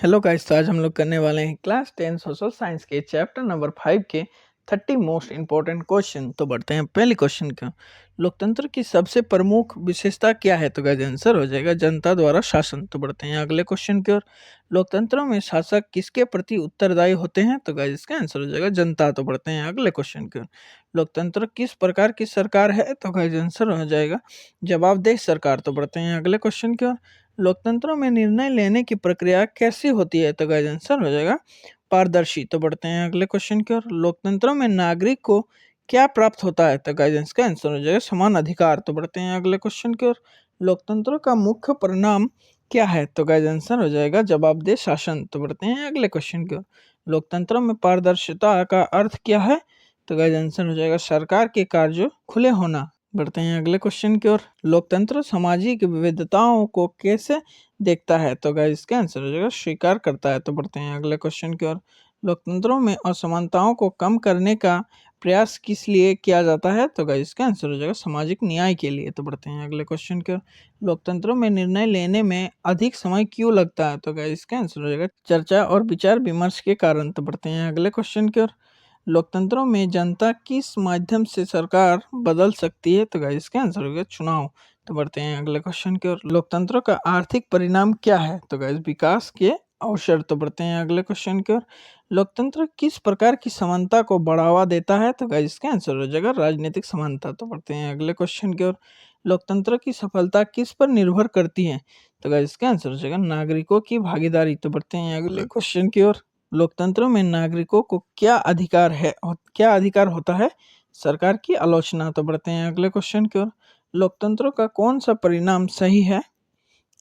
Hello guys, तो आज हम लोग करने वाले हैं क्लास 10 सोशल साइंस के चैप्टर नंबर 5 के 30 मोस्ट इंपॉर्टेंट क्वेश्चन। तो बढ़ते हैं पहले क्वेश्चन का। लोकतंत्र की सबसे प्रमुख विशेषता क्या है? तो गाइस आंसर हो जाएगा जनता द्वारा शासन। तो बढ़ते हैं अगले क्वेश्चन की ओर। लोकतंत्र में शासक किसके प्रति उत्तरदायी होते हैं? तो गाइस इसका आंसर हो जाएगा जनता। तो बढ़ते हैं अगले क्वेश्चन की ओर। लोकतंत्र किस प्रकार की सरकार है? तो गाइस आंसर हो जाएगा जवाबदेह सरकार। तो बढ़ते हैं अगले क्वेश्चन की ओर। लोकतंत्र में निर्णय लेने की प्रक्रिया कैसी होती है? तो गाइस आंसर हो जाएगा पारदर्शी। तो बढ़ते हैं अगले क्वेश्चन की ओर। लोकतंत्र में नागरिक को क्या प्राप्त होता है? तो गाइस इसका आंसर हो जाएगा समान अधिकार। तो बढ़ते हैं अगले क्वेश्चन की ओर। लोकतंत्र का मुख्य परिणाम क्या है? तो गाइस आंसर हो जाएगा जवाबदेह शासन। तो बढ़ते हैं अगले क्वेश्चन की ओर। लोकतंत्र में पारदर्शिता का अर्थ क्या है? तो गाइस आंसर हो जाएगा सरकार के कार्य खुले होना। बढ़ते हैं अगले क्वेश्चन की ओर। लोकतंत्र सामाजिक विविधताओं को कैसे देखता है? तो गाइस इसका आंसर हो जाएगा स्वीकार करता है। तो बढ़ते हैं अगले क्वेश्चन की ओर। लोकतंत्रों में असमानताओं को कम करने का प्रयास किस लिए किया जाता है? तो गाइस इसका आंसर हो जाएगा सामाजिक न्याय के लिए। तो बढ़ते हैं अगले क्वेश्चन की ओर। लोकतंत्रों में निर्णय लेने में अधिक समय क्यों लगता है? तो गाइस इसका आंसर हो जाएगा चर्चा और विचार विमर्श के कारण। तो बढ़ते हैं अगले क्वेश्चन की ओर। लोकतंत्रों में जनता किस माध्यम से सरकार बदल सकती है? तो गाइस इसका आंसर होगा चुनाव। तो बढ़ते हैं अगले क्वेश्चन की ओर। लोकतंत्र का आर्थिक परिणाम क्या है? तो गाइस विकास के अवसर। तो बढ़ते हैं अगले क्वेश्चन की ओर। लोकतंत्र किस प्रकार की समानता को बढ़ावा देता है? तो गाइस इसका आंसर हो जाएगा राजनीतिक समानता। तो बढ़ते हैं अगले क्वेश्चन की ओर। लोकतंत्र की सफलता किस पर निर्भर करती है? तो गाइस इसका आंसर हो जाएगा नागरिकों की भागीदारी। तो बढ़ते हैं अगले क्वेश्चन की ओर। लोकतंत्र में नागरिकों को क्या अधिकार होता है? सरकार की आलोचना। तो बढ़ते हैं अगले क्वेश्चन की ओर। लोकतंत्र का कौन सा परिणाम सही है?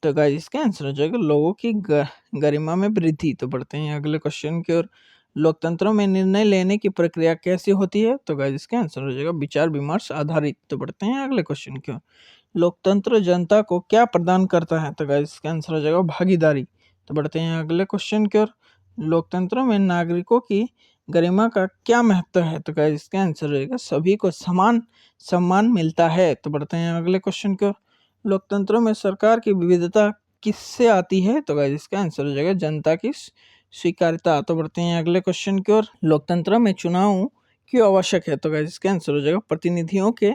तो गाइस इसका आंसर हो जाएगा लोगों की गरिमा में वृद्धि। तो बढ़ते हैं अगले क्वेश्चन की ओर। लोकतंत्रों में निर्णय लेने की प्रक्रिया कैसी होती है? तो गाइस इसका आंसर हो जाएगा विचार विमर्श आधारित। तो बढ़ते हैं अगले क्वेश्चन की ओर। लोकतंत्र जनता को क्या प्रदान करता है? तो गाइस इसका आंसर हो जाएगा भागीदारी। तो बढ़ते हैं अगले क्वेश्चन की ओर। लोकतंत्र में नागरिकों की गरिमा का क्या महत्व है? तो गाइस इसका आंसर रहेगा सभी को समान सम्मान मिलता है। तो बढ़ते हैं अगले क्वेश्चन की ओर। लोकतंत्रों में सरकार की विविधता किससे आती है? तो गाइस इसका आंसर हो जाएगा जनता की स्वीकार्यता। तो बढ़ते हैं अगले क्वेश्चन की ओर। लोकतंत्र में चुनाव क्यों आवश्यक है? तो गाइस इसका आंसर हो जाएगा प्रतिनिधियों के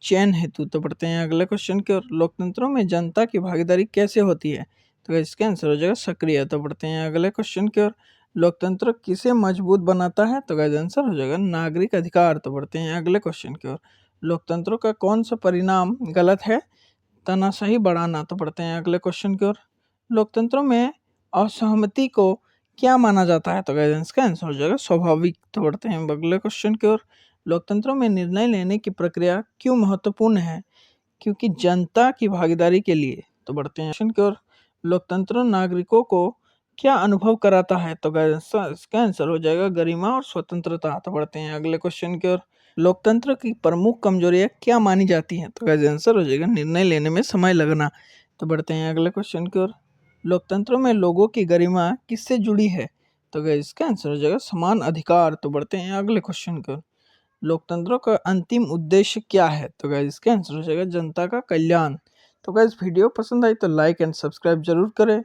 चयन हेतु। तो बढ़ते हैं अगले क्वेश्चन की ओर। लोकतंत्रों में जनता की भागीदारी कैसे होती है? तो गाइस इसका आंसर हो जाएगा सक्रिय। तो बढ़ते हैं अगले क्वेश्चन की ओर। लोकतंत्र किसे मजबूत बनाता है? तो गाइस आंसर हो जाएगा नागरिक अधिकार। तो बढ़ते हैं अगले क्वेश्चन की ओर। लोकतंत्र का कौन सा परिणाम गलत है? तानाशाही बढ़ाना। तो बढ़ते हैं अगले क्वेश्चन की ओर। लोकतंत्रों में असहमति को क्या माना जाता है? तो गाइस इसका आंसर हो जाएगा स्वाभाविक। तो बढ़ते हैं अगले क्वेश्चन की ओर। लोकतंत्रों में निर्णय लेने की प्रक्रिया क्यों महत्वपूर्ण है? क्योंकि जनता की भागीदारी के लिए। तो बढ़ते हैं क्वेश्चन की ओर। लोकतंत्र नागरिकों को क्या अनुभव कराता है? तो गाइस इसका आंसर हो जाएगा गरिमा और स्वतंत्रता। तो बढ़ते हैं अगले क्वेश्चन की ओर। लोकतंत्र की प्रमुख कमजोरियां क्या मानी जाती हैं? तो गाइस आंसर हो जाएगा निर्णय लेने में समय लगना। तो बढ़ते हैं अगले क्वेश्चन की ओर। लोकतंत्र में लोगों की गरिमा किससे जुड़ी है? तो गाइस इसका आंसर हो जाएगा समान अधिकार। तो बढ़ते हैं अगले क्वेश्चन की ओर। लोकतंत्र का अंतिम उद्देश्य क्या है? तो गाइस इसका आंसर हो जाएगा जनता का कल्याण। तो गाइस वीडियो पसंद आई तो लाइक एंड सब्सक्राइब जरूर करें।